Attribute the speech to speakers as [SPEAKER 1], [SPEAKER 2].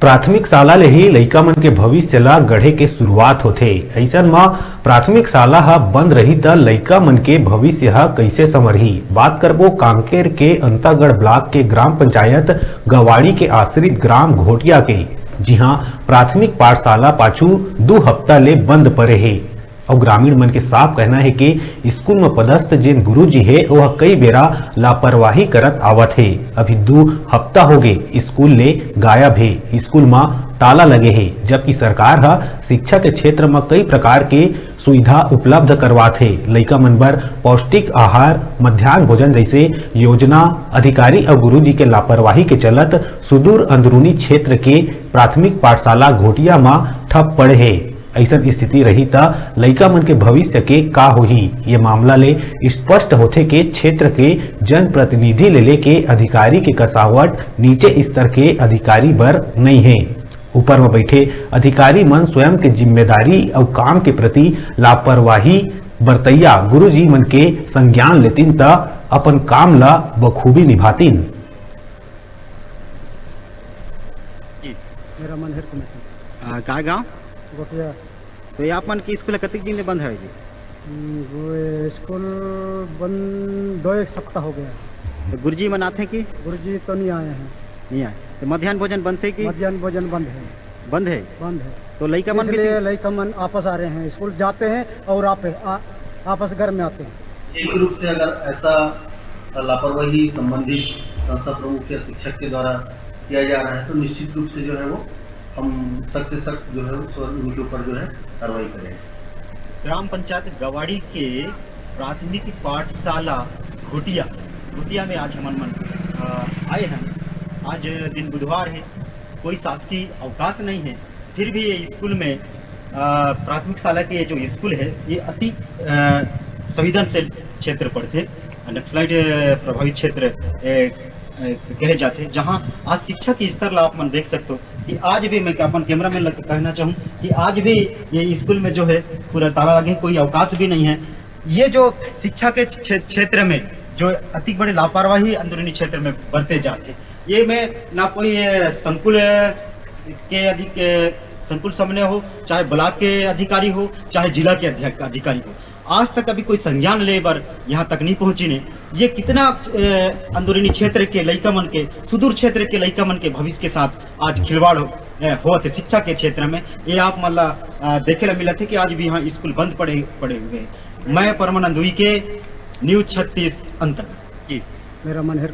[SPEAKER 1] प्राथमिक शाला ले ही लइका मन के भविष्य ला गढ़े के शुरुआत होथे। अइसन म प्राथमिक शाला ह बंद रही त लइका मन के भविष्य ह कइसे संवरही। बात करबो कांकेर के अंतागढ़ ब्लॉक के ग्राम पंचायत गवाड़ी के आश्रित ग्राम घोटिया के, जिहां प्राथमिक पाठशाला पाछू 2 हफ्ता ले बंद पड़े हे और ग्रामीण मन के साफ कहना है कि स्कूल में पदस्थ जिन गुरुजी है वह कई बेरा लापरवाही करत आवत है। अभी 2 हफ्ता हो गए स्कूल ले गायब है, स्कूल में ताला लगे है, जबकि सरकार ह शिक्षा के क्षेत्र में कई प्रकार के सुविधा उपलब्ध करवाते है। लइका मन बर पौष्टिक आहार, मध्याह्न भोजन जैसे योजना अधिकारी और गुरुजी के लापरवाही के चलत सुदूर अंदरूनी क्षेत्र के प्राथमिक पाठशाला घोटिया में ठप पड़े है। ऐसन स्थिति रही त लइका मन के भविष्य के का होही। ये मामला ले स्पष्ट होथे के क्षेत्र के जनप्रतिनिधि ले लेके अधिकारी के कसावट नीचे स्तर के अधिकारी बर नहीं है। ऊपर में बैठे अधिकारी मन स्वयं के जिम्मेदारी और काम के प्रति लापरवाही बरतैया गुरुजी मन के संज्ञान लेतिन त अपन काम ला बखूबी निभातिन।
[SPEAKER 2] मेरा मन है
[SPEAKER 3] का गाँव
[SPEAKER 2] गोटिया।
[SPEAKER 3] तो ये आप मन की स्कूल कतक दिन ले बंद है जी?
[SPEAKER 2] वो स्कूल बंद 2 सप्ताह हो गया।
[SPEAKER 3] तो गुरुजी मन आते कि
[SPEAKER 2] गुरुजी तो नहीं आए हैं।
[SPEAKER 3] नहीं आए? तो मध्याह्न भोजन बंद थे कि
[SPEAKER 2] मध्याह्न भोजन बंद है।
[SPEAKER 3] बंद है?
[SPEAKER 2] बंद है।
[SPEAKER 3] तो लइका मन
[SPEAKER 2] इसलिए लइका मन आपस आ रहे हैं, स्कूल जाते हैं और आपस घर में आते हैं।
[SPEAKER 4] एक रूप से अगर ऐसा लापरवाही संबंधित संस्था प्रमुख या शिक्षक के द्वारा किया जा रहा है तो निश्चित रूप से जो है वो हम सख्त से सख्त जो है उनके ऊपर जो है कार्रवाई करेंगे।
[SPEAKER 5] ग्राम पंचायत गवाड़ी के प्राथमिक पाठशाला घोटिया में आज हम आए हैं। आज दिन बुधवार है, कोई शासकीय अवकाश नहीं है, फिर भी ये स्कूल में प्राथमिक शाला के जो स्कूल है ये अति संवेदनशील क्षेत्र पर थे, नक्सलाइट प्रभावित क्षेत्र कहे जाते, जहां आज शिक्षा के स्तर ला आप मन देख सकते हो कि आज भी मैं अपन कैमरा में कहना चाहूँ कि आज भी ये स्कूल में जो है पूरा ताला लगे, कोई अवकाश भी नहीं है। ये जो शिक्षा के क्षेत्र में जो अति बड़े लापरवाही अंदरूनी क्षेत्र में बरते जाते, ये में ना कोई संकुल के संकुल समन्वय हो, चाहे ब्लॉक के अधिकारी हो, चाहे जिला के अधिकारी हो, आज तक अभी कोई संज्ञान ले बर यहाँ तक नहीं पहुंची ने। ये कितना अंदरूनी क्षेत्र के लइका मन के, सुदूर क्षेत्र के लइका मन के भविष्य के साथ आज खिलवाड़ हो थे शिक्षा के क्षेत्र में। ये आप मल्ला देखे ला मिला थे कि आज भी यहाँ स्कूल बंद पड़े हुए हैं। मैं परमानंद के न्यूज़ 36 अंतक जी।
[SPEAKER 2] मेरा मन है